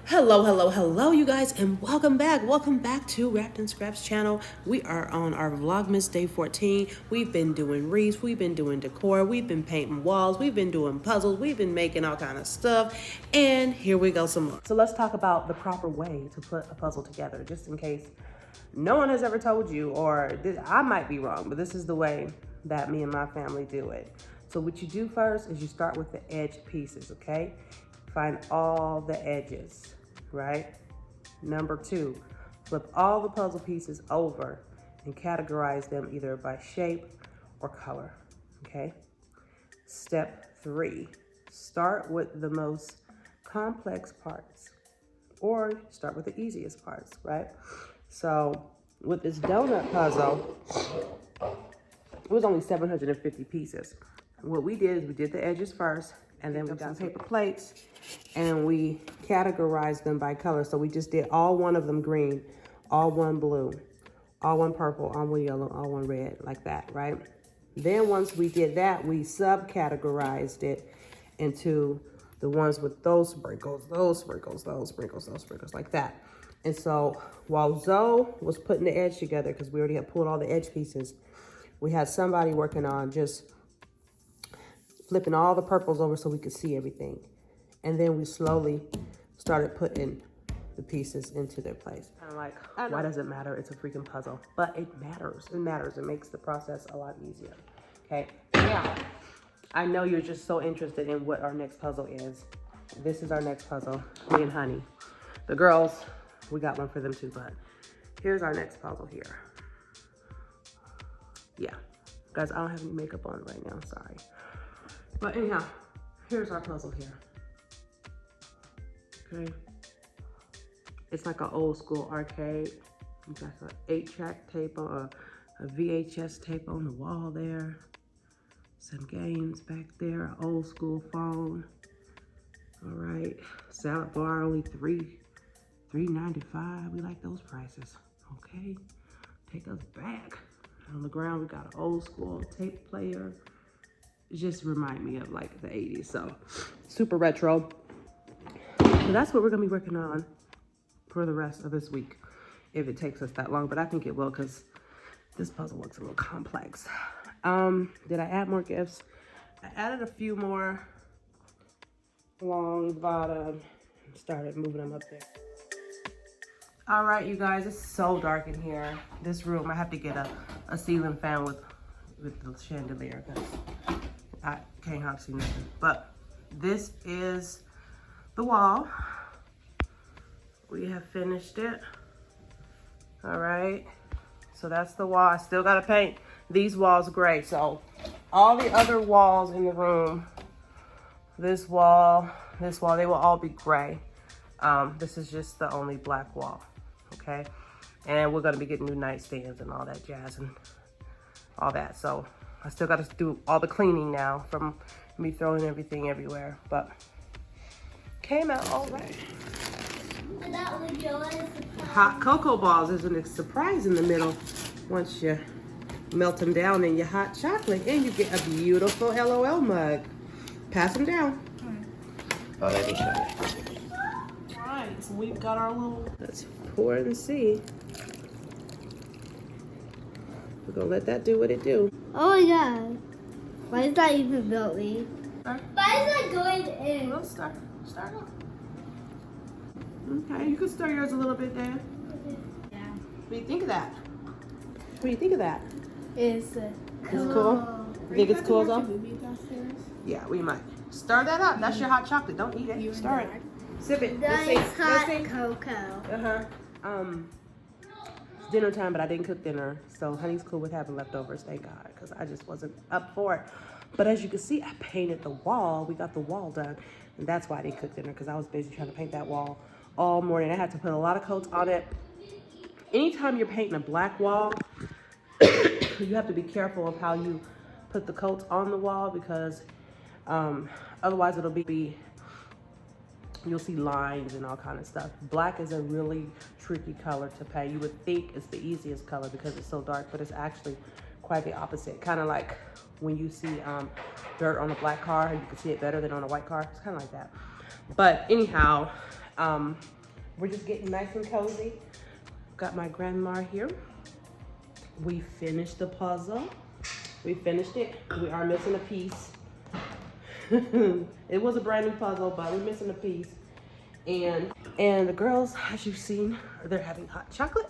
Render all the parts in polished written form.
Hello, you guys, and welcome back to Wrapped in Scraps channel. We are on our Vlogmas day 14. We've been doing wreaths, we've been doing decor, we've been painting walls, we've been doing puzzles, we've been making all kind of stuff, and here we go some more. So let's talk about the proper way to put a puzzle together, just in case no one has ever told you, or I might be wrong, but this is the way that me and my family do it. So what you do first is you start with the edge pieces, okay? Find all the edges, right? Number 2, flip all the puzzle pieces over and categorize them either by shape or color, okay? Step 3, start with the most complex parts or start with the easiest parts, right? So with this donut puzzle, it was only 750 pieces. What we did is we did the edges first, and then we got some paper plates and we categorized them by color. So we just did all one of them green, all one blue, all one purple, all one yellow, all one red, like that, right? Then once we did that, we sub-categorized it into the ones with those sprinkles, those sprinkles, those sprinkles, those sprinkles, like that. And so while Zoe was putting the edge together, because we already had pulled all the edge pieces, we had somebody working on just flipping all the purples over so we could see everything. And then we slowly started putting the pieces into their place. Kind of like, why does it matter? It's a freaking puzzle. But it matters. It matters. It makes the process a lot easier. Okay. Now, I know you're just so interested in what our next puzzle is. This is our next puzzle, me and Honey. The girls, we got one for them too, but here's our next puzzle here. Yeah. Guys, I don't have any makeup on right now. Sorry. But anyhow, here's our puzzle here. Okay. It's like an old school arcade. You got an 8-track tape or a VHS tape on the wall there. Some games back there, an old school phone. All right, salad bar only $3.95. We like those prices. Okay, take us back. On the ground, we got an old school tape player. It just remind me of like the 80s, so super retro. So that's what we're gonna be working on for the rest of this week, if it takes us that long, but I think it will, because this puzzle looks a little complex. Did I add more gifts? I added a few more along the bottom and started moving them up there. All right, you guys, it's so dark in here. This room, I have to get a ceiling fan with the chandelier, because I can't hardly see nothing. But this is the wall. We have finished it. All right, so that's the wall. I still gotta paint these walls gray. So all the other walls in the room, this wall, they will all be gray. This is just the only black wall, okay? And we're gonna be getting new nightstands and all that jazz and all that. So I still got to do all the cleaning now from me throwing everything everywhere, but came out all right. Hot cocoa balls is a surprise in the middle once you melt them down in your hot chocolate, and you get a beautiful LOL mug. Pass them down. Oh, let me show you. All right, so we've got our little, let's pour and see. We're gonna let that do what it do. Oh my god. Why is that even building? Why is that going in? Let's start off. Okay, you can stir yours a little bit, Dan. Okay. Yeah. What do you think of that? What do you think of that? It's cool. It's cool? You think it's cool though? Yeah, we might. Stir that up. That's your hot chocolate. Don't eat it. Stir it. Sip it. That's hot cocoa. It's dinner time, but I didn't cook dinner, so Honey's cool with having leftovers, thank God, because I just wasn't up for it. But as you can see, I painted the wall. We got the wall done, and that's why I didn't cook dinner, because I was busy trying to paint that wall all morning. I had to put a lot of coats on it. Anytime you're painting a black wall, you have to be careful of how you put the coats on the wall, because otherwise it'll be you'll see lines and all kind of stuff. Black is a really tricky color to paint. You would think it's the easiest color because it's so dark, but it's actually quite the opposite. Kind of like when you see dirt on a black car, you can see it better than on a white car. It's kind of like that. But anyhow, We're just getting nice and cozy. Got my grandma here. We finished the puzzle. We finished it. We are missing a piece. It was a brand new puzzle, but we're missing a piece. And the girls, as you've seen, they're having hot chocolate.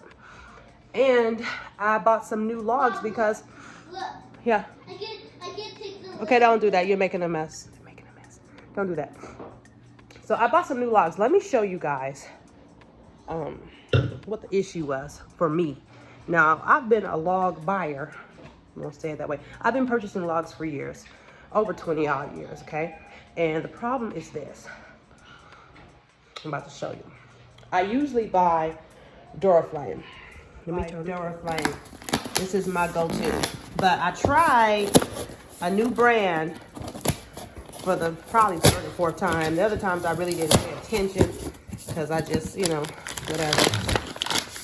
And I bought some new logs because, Look. yeah. I can't take the. Okay, don't do that. You're making a mess. You're making a mess. Don't do that. So I bought some new logs. Let me show you guys what the issue was for me. Now, I've been a log buyer. I'm gonna say it that way. I've been purchasing logs for years, over 20 odd years, okay? And the problem is this. I'm about to show you. I usually buy Duraflame. Let me turn Duraflame. This is my go-to. But I tried a new brand for the probably third or fourth time. The other times I really didn't pay attention because I just, you know, whatever.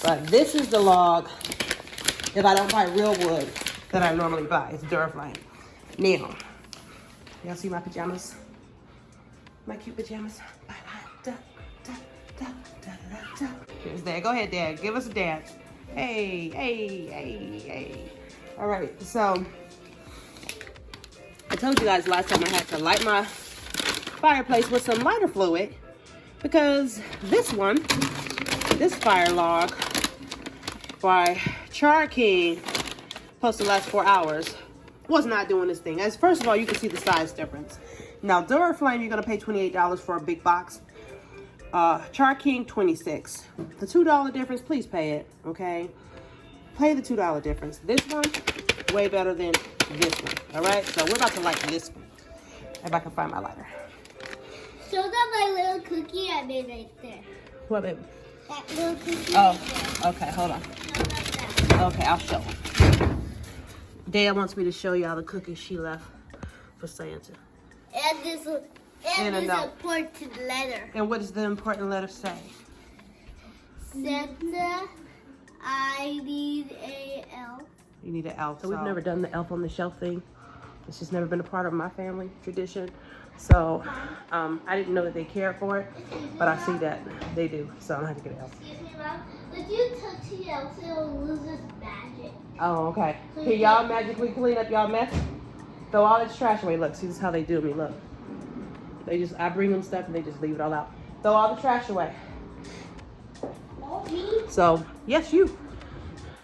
But this is the log, if I don't buy real wood, that I normally buy. It's Duraflame. Now, y'all see my pajamas? My cute pajamas. Here's Dad. Go ahead, Dad. Give us a dance. Hey, hey, hey, hey. All right, so I told you guys last time I had to light my fireplace with some lighter fluid because this fire log by Char King, supposed to last 4 hours, was not doing this thing. As first of all, you can see the size difference. Now, Duraflame, you're gonna pay $28 for a big box. Char King, $26. The $2 difference, please pay it, okay? Pay the $2 difference. This one, way better than this one, all right? So we're about to light this one, if I can find my lighter. Show them my little cookie I made right there. What, baby? That little cookie Oh, right there. okay, hold on. Show them that. Okay, I'll show. Dad wants me to show y'all the cookies she left for Santa. And this And a is note. important letter. And what does the important letter say? Santa, I need a elf. You need an elf. So we've never done the elf on the shelf thing. It's just never been a part of my family tradition. So I didn't know that they cared for it, but I see that they do. So I'm gonna have to get an elf. Excuse me, Mom. If you touch the elf, it'll lose its magic. Oh, okay. Can y'all magically clean up y'all mess? Throw all this trash away. Look, see, this is how they do me. Look. I bring them stuff and they just leave it all out. Throw all the trash away. Me? So, yes, you.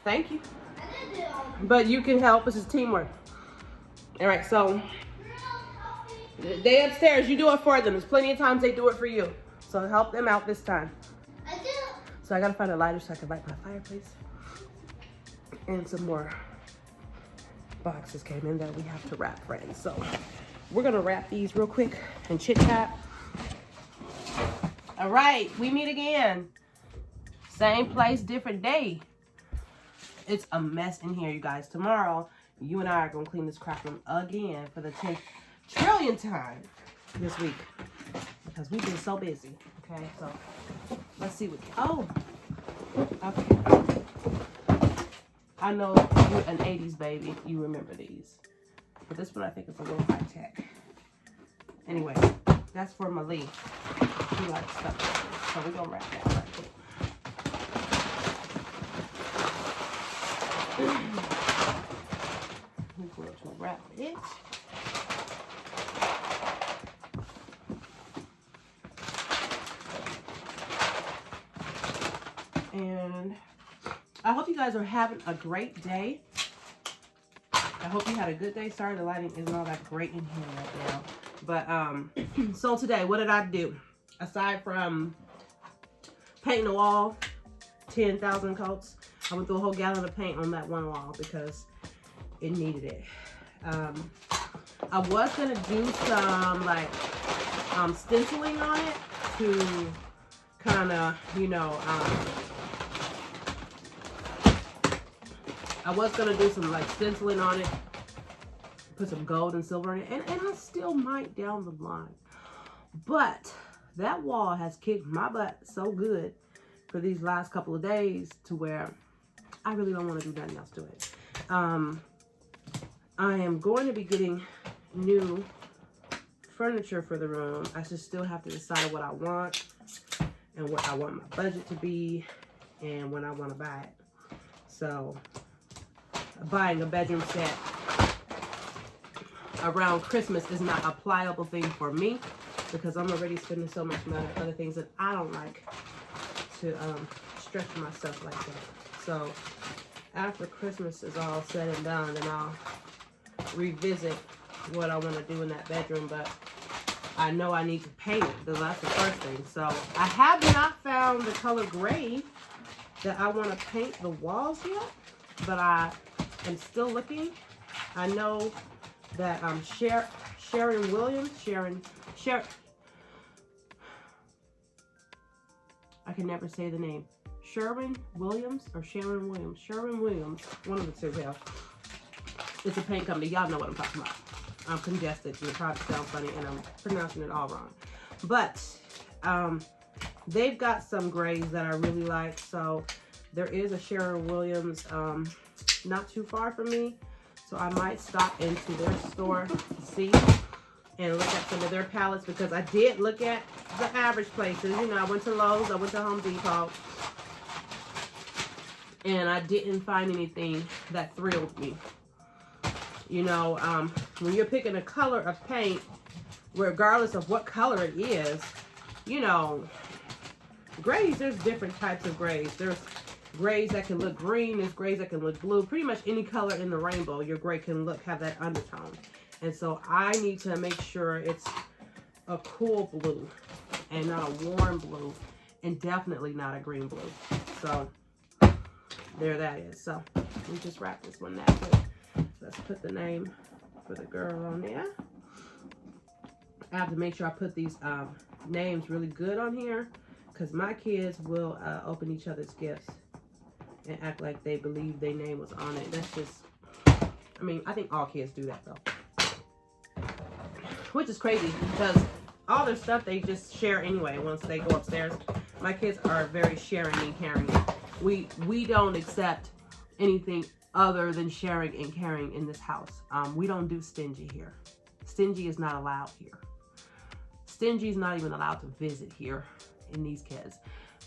Thank you. I didn't do it all. But you can help. This is teamwork. All right, so they upstairs. You do it for them. There's plenty of times they do it for you. So help them out this time. I did. So I gotta find a lighter so I can light my fireplace. And some more boxes came in that we have to wrap, friends. So we're gonna wrap these real quick and chit chat. All right, we meet again. Same place, different day. It's a mess in here, you guys. Tomorrow, you and I are gonna clean this crap room again for the 10th trillionth time this week because we've been so busy. Okay, so let's see what. Oh, okay. I know you're an 80s baby. You remember these, but this one I think is a little high tech. Anyway, that's for Malik. He likes stuff, so we're gonna wrap that right quick. We're going to wrap it. And I hope you guys are having a great day. I hope you had a good day. Sorry, the lighting isn't all that great in here right now. But so today, what did I do? Aside from painting the wall, 10,000 coats, I went through a whole gallon of paint on that one wall because it needed it. I was gonna do some like stenciling on it to kind of, you know, I was gonna do some like stenciling on it, put some gold and silver in it, and I still might down the line. But that wall has kicked my butt so good for these last couple of days to where I really don't want to do nothing else to it. I am going to be getting new furniture for the room. I just still have to decide what I want and what I want my budget to be and when I want to buy it. So buying a bedroom set around Christmas is not a pliable thing for me because I'm already spending so much money on other things that I don't like to stretch myself like that. So after Christmas is all said and done, then I'll revisit what I want to do in that bedroom, but I know I need to paint it. That's the first thing. So I have not found the color gray that I want to paint the walls yet, but I am still looking. I know that Sharon Williams, I can never say the name. Sharon Williams, one of the two. Yeah. It's a paint company. Y'all know what I'm talking about. I'm congested and it probably sounds funny and I'm pronouncing it all wrong. But they've got some grays that I really like. So there is a Sharon Williams not too far from me. So I might stop into their store to see and look at some of their palettes because I did look at the average places. You know, I went to Lowe's, I went to Home Depot, and I didn't find anything that thrilled me. You know, when you're picking a color of paint, regardless of what color it is, you know, grays, there's different types of grays. There's grays that can look green, there's grays that can look blue. Pretty much any color in the rainbow, your gray can have that undertone. And so I need to make sure it's a cool blue and not a warm blue and definitely not a green blue. So there that is. So we just wrap this one that way. Let's put the name for the girl on there. I have to make sure I put these names really good on here because my kids will open each other's gifts and act like they believe their name was on it. That's just, I mean, I think all kids do that though. Which is crazy because all their stuff they just share anyway once they go upstairs. My kids are very sharing and caring. We don't accept anything other than sharing and caring in this house. We don't do stingy here. Stingy is not allowed here. Stingy is not even allowed to visit here in these kids.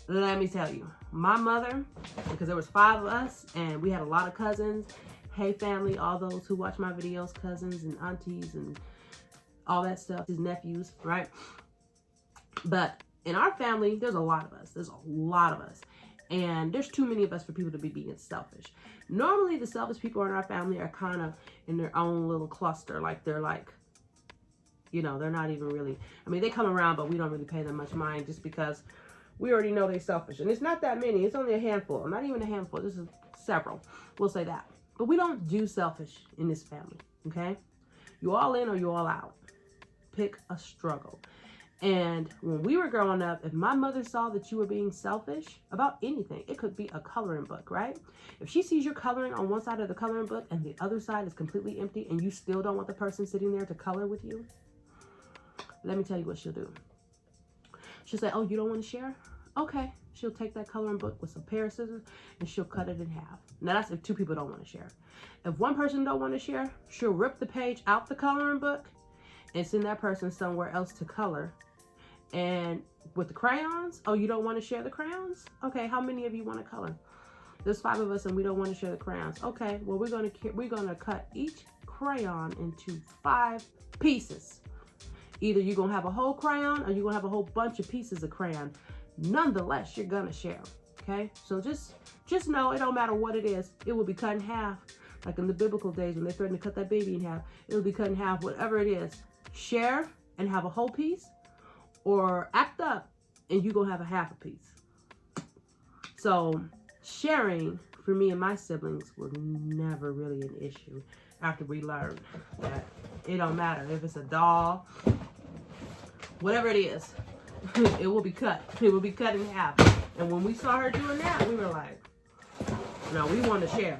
Let me tell you, my mother, because there was 5 of us and we had a lot of cousins. Hey family, all those who watch my videos, cousins and aunties and all that stuff, his nephews, right? But in our family, there's a lot of us. There's a lot of us. And there's too many of us for people to be being selfish. Normally, the selfish people in our family are kind of in their own little cluster. Like, they're like, you know, they're not even really, I mean, they come around, but we don't really pay them much mind just because we already know they're selfish. And it's not that many. It's only a handful. Not even a handful. This is several. We'll say that. But we don't do selfish in this family, okay? You all in or you all out. Pick a struggle. And when we were growing up, if my mother saw that you were being selfish about anything, it could be a coloring book, right? If she sees you're coloring on one side of the coloring book and the other side is completely empty and you still don't want the person sitting there to color with you, let me tell you what she'll do. She'll say, oh, you don't want to share? Okay. She'll take that coloring book with some pair of scissors and she'll cut it in half. Now that's if 2 people don't want to share. If one person don't want to share, she'll rip the page out the coloring book and send that person somewhere else to color. And with the crayons, oh, you don't want to share the crayons? Okay, how many of you want to color? There's 5 of us and we don't want to share the crayons. Okay, well, we're gonna cut each crayon into 5 pieces. Either you're gonna have a whole crayon or you're gonna have a whole bunch of pieces of crayon. Nonetheless, you're gonna share. Okay, so just know it don't matter what it is, it will be cut in half. Like in the biblical days when they threatened to cut that baby in half, it will be cut in half. Whatever it is, share and have a whole piece, or act up and you're gonna have a half a piece. So sharing for me and my siblings was never really an issue after we learned that it don't matter if it's a doll, whatever it is, it will be cut. It will be cut in half. And when we saw her doing that, we were like, no, we want to share.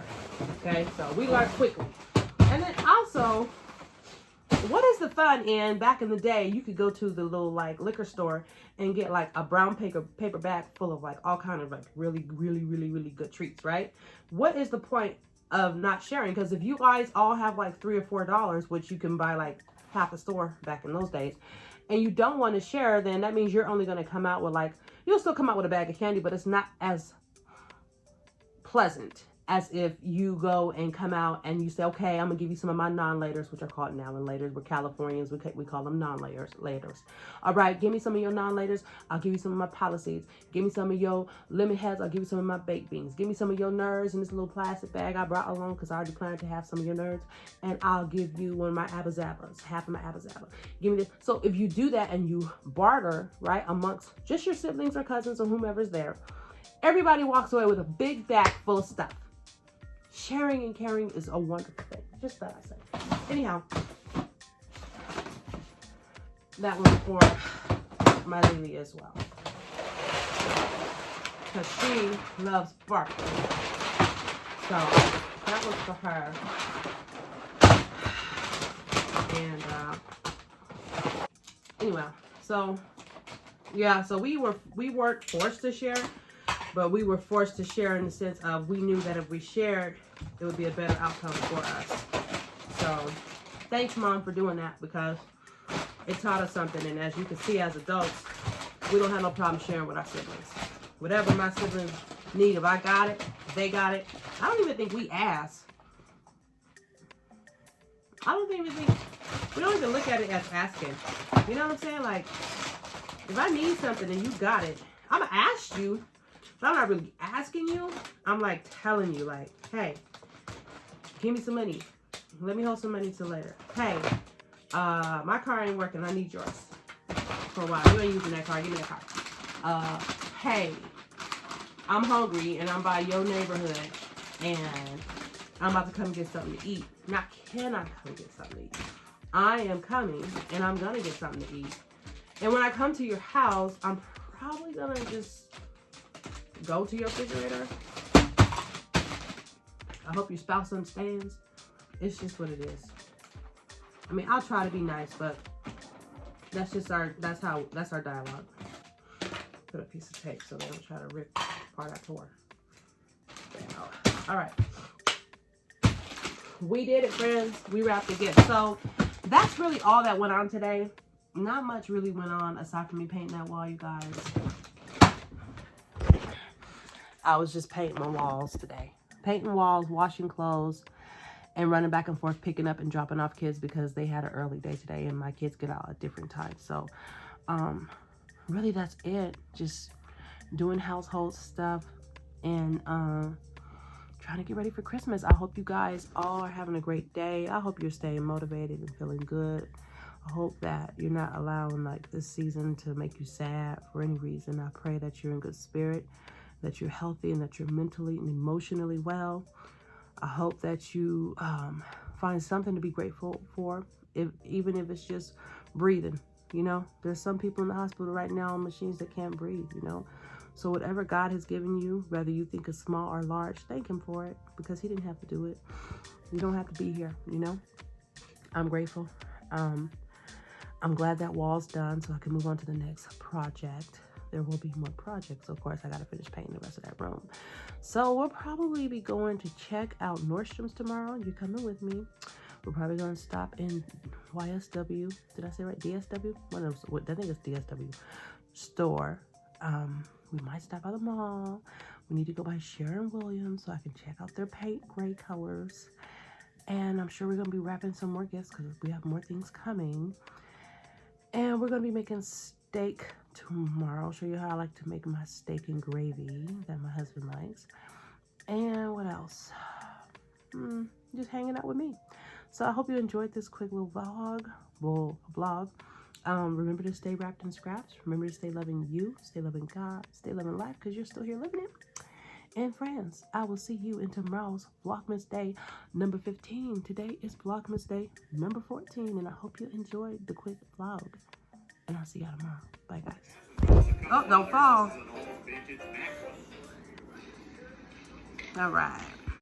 Okay, so we learned quickly. And then also, what is the fun in, back in the day, you could go to the little like liquor store and get like a brown paper bag full of like all kind of like really good treats, right? What is the point of not sharing? Because if you guys all have like $3 or $4, which you can buy like half a store back in those days, and you don't want to share, then that means you're only going to come out with like You'll still come out with a bag of candy, but it's not as pleasant as if you go and come out and you say, okay, I'm gonna give you some of my non-laters, which are called now and laters. We're Californians, we call them non-laters. All right, give me some of your non-laters, I'll give you some of my policies. Give me some of your lemon heads, I'll give you some of my baked beans. Give me some of your nerds in this little plastic bag I brought along because I already planned to have some of your nerds, and I'll give you one of my abba-zabbas, half of my abba-zabba. Give me this. So if you do that and you barter, right, amongst just your siblings or cousins or whomever's there, everybody walks away with a big bag full of stuff. Sharing and caring is a wonderful thing. Just that I say. Anyhow, that one for my Lily as well. Because she loves sparkling. So that was for her. And anyway, so yeah, so we weren't forced to share. But we were forced to share in the sense of we knew that if we shared, it would be a better outcome for us. So thanks, Mom, for doing that because it taught us something. And as you can see as adults, we don't have no problem sharing with our siblings. Whatever my siblings need, if I got it, if they got it. I don't even think we ask. We don't even look at it as asking. You know what I'm saying? Like, if I need something and you got it, I'm going to ask you. But I'm not really asking you. I'm like telling you, like, hey, give me some money. Let me hold some money till later. Hey, my car ain't working. I need yours for a while. You ain't using that car. Give me that car. Hey, I'm hungry and I'm by your neighborhood and I'm about to come get something to eat. Now, can I come get something to eat? I am coming and I'm gonna get something to eat. And when I come to your house, I'm probably gonna just go to your refrigerator. I hope your spouse understands. It's just what it is. I mean, I'll try to be nice, but that's our dialogue. Put a piece of tape so they don't try to rip part I tore. All right. We did it, friends. We wrapped the gift. So that's really all that went on today. Not much really went on aside from me painting that wall, you guys. I was just painting my walls today. Painting walls, washing clothes, and running back and forth, picking up and dropping off kids because they had an early day today and my kids get out at different times. So, really that's it. Just doing household stuff and trying to get ready for Christmas. I hope you guys all are having a great day. I hope you're staying motivated and feeling good. I hope that you're not allowing like this season to make you sad for any reason. I pray that you're in good spirit, that you're healthy, and that you're mentally and emotionally well. I hope that you find something to be grateful for, even if it's just breathing. You know, there's some people in the hospital right now on machines that can't breathe, you know. So whatever God has given you, whether you think it's small or large, thank him for it because he didn't have to do it. You don't have to be here, you know. I'm grateful. I'm glad that wall's done so I can move on to the next project. There will be more projects. Of course, I got to finish painting the rest of that room. So we'll probably be going to check out Nordstrom's tomorrow. You coming with me? We're probably going to stop in YSW. Did I say right? DSW? I think it's DSW store. We might stop by the mall. We need to go by Sharon Williams so I can check out their paint gray colors. And I'm sure we're going to be wrapping some more gifts because we have more things coming. And we're going to be making steak tomorrow. I'll show you how I like to make my steak and gravy that my husband likes. And what else? Just hanging out with me. So I hope you enjoyed this quick little vlog. Remember to stay wrapped in scraps. Remember to stay loving you, stay loving God, stay loving life because you're still here living it. And friends, I will see you in tomorrow's Vlogmas Day number 15. Today is Vlogmas Day number 14, and I hope you enjoyed the quick vlog. And I'll see y'all tomorrow. Bye, guys. Oh, don't fall. All right.